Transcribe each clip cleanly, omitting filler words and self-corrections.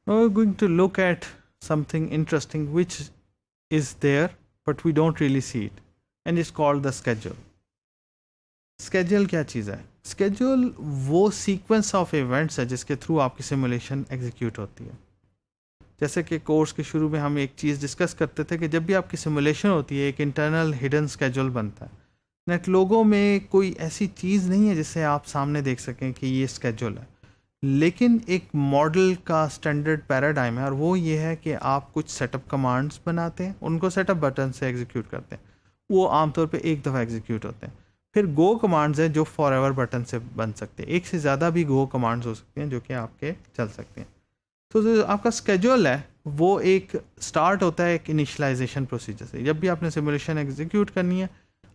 Now we're going to look at something interesting which is there but we don't really see it, and it's called the schedule. Schedule क्या चीज़ है? Schedule वो sequence of events है जिसके through आपकी simulation execute होती है. जैसे कि कोर्स के शुरू में हम एक चीज़ डिस्कस करते थे कि जब भी आपकी सिमुलेशन होती है एक इंटरनल हिडन स्केड्यूल बनता है. नेट लोगों में कोई ऐसी चीज़ नहीं है जिससे आप सामने देख सकें कि ये स्केड्यूल है, लेकिन एक मॉडल का स्टैंडर्ड पैराडाइम है और वो ये है कि आप कुछ सेटअप कमांड्स बनाते हैं, उनको सेटअप बटन से एग्जीक्यूट करते हैं. वो आमतौर पे एक दफ़ा एग्जीक्यूट होते हैं. फिर गो कमांड्स हैं जो फॉर एवर बटन से बन सकते हैं. एक से ज़्यादा भी गो कमांड्स हो सकते हैं जो कि आपके चल सकते हैं. तो जो आपका स्केड्यूल है वो एक स्टार्ट होता है एक इनिशियलाइजेशन प्रोसीजर से. जब भी आपने सिमुलेशन एग्जीक्यूट करनी है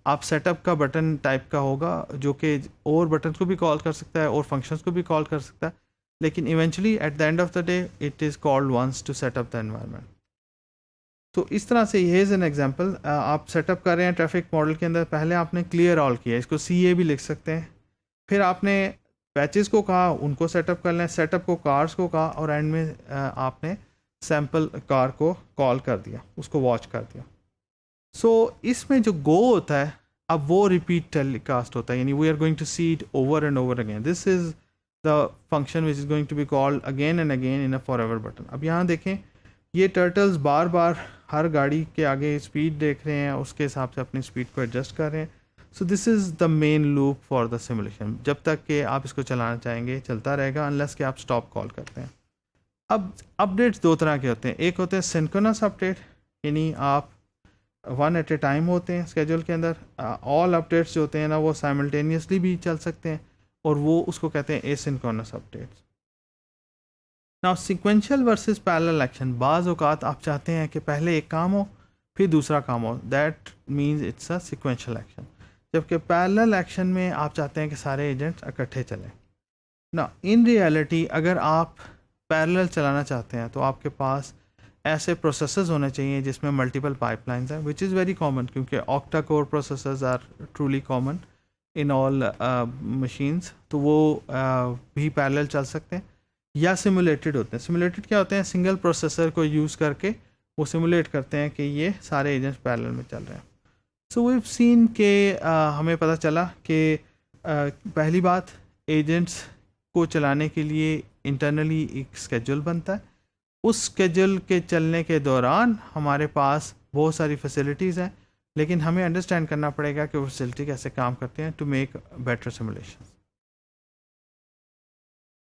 आप सेटअप का बटन टाइप का होगा जो कि और बटन को भी कॉल कर सकता है और फंक्शंस को भी कॉल कर सकता है, लेकिन eventually at the end of the day it is called once to setup the environment. तो इस तरह से ये इज़ एन एग्जांपल. आप सेटअप कर रहे हैं ट्रैफिक मॉडल के अंदर, पहले आपने क्लियर ऑल किया, इसको CA भी लिख सकते हैं. फिर आपने पैचेस को कहा उनको सेटअप कर लें, सेटअप को कार्स को कहा और एंड में आपने सैम्पल कार को कॉल कर दिया, उसको वॉच कर दिया. सो इसमें जो गो होता है अब वो रिपीट टेलीकास्ट होता है, यानी we are going to see it over and over again. This is the function which is going to be called again and again in a forever button. अब यहाँ देखें ये टर्टल्स बार बार हर गाड़ी के आगे स्पीड देख रहे हैं, उसके हिसाब से अपनी स्पीड को एडजस्ट कर रहे हैं. So this is the main loop for the simulation. जब तक कि आप इसको चलाना चाहेंगे चलता रहेगा अनलेस कि आप स्टॉप कॉल करते हैं. अब अपडेट्स दो तरह के होते हैं. एक होते हैं सिंक्रोनस अपडेट, यानी आप वन एट ए टाइम होते हैं स्केड्यूल के अंदर. ऑल अपडेट्स जो होते हैं ना वो साइमल्टेनियसली भी चल सकते हैं और वो उसको कहते हैं asynchronous updates. Now sequential versus parallel action. बाज़ औक़ात आप चाहते हैं कि पहले एक काम हो फिर दूसरा काम हो, that means it's a sequential action. जबकि पैरेलल एक्शन में आप चाहते हैं कि सारे एजेंट्स इकट्ठे चलें. ना इन रियलिटी अगर आप पैरेलल चलाना चाहते हैं तो आपके पास ऐसे प्रोसेसर्स होने चाहिए जिसमें मल्टीपल पाइपलाइंस हैं, विच इज़ वेरी कॉमन क्योंकि octa core processors are truly common in all machines. तो वो भी पैरेलल चल सकते हैं या सिमुलेटेड होते हैं. सिमुलेटेड क्या होते हैं? सिंगल प्रोसेसर को यूज़ करके वो सिमुलेट करते हैं कि ये सारे एजेंट्स पैरेलल में चल रहे हैं. सो वी हैव सीन के हमें पता चला कि पहली बात एजेंट्स को चलाने के लिए इंटरनली एक स्केड्यूल बनता है. उस स्केड्यूल के चलने के दौरान हमारे पास बहुत सारी फैसिलिटीज़ हैं, लेकिन हमें अंडरस्टैंड करना पड़ेगा कि वो फैसिलिटी कैसे काम करते हैं टू मेक बेटर सिमुलेशन.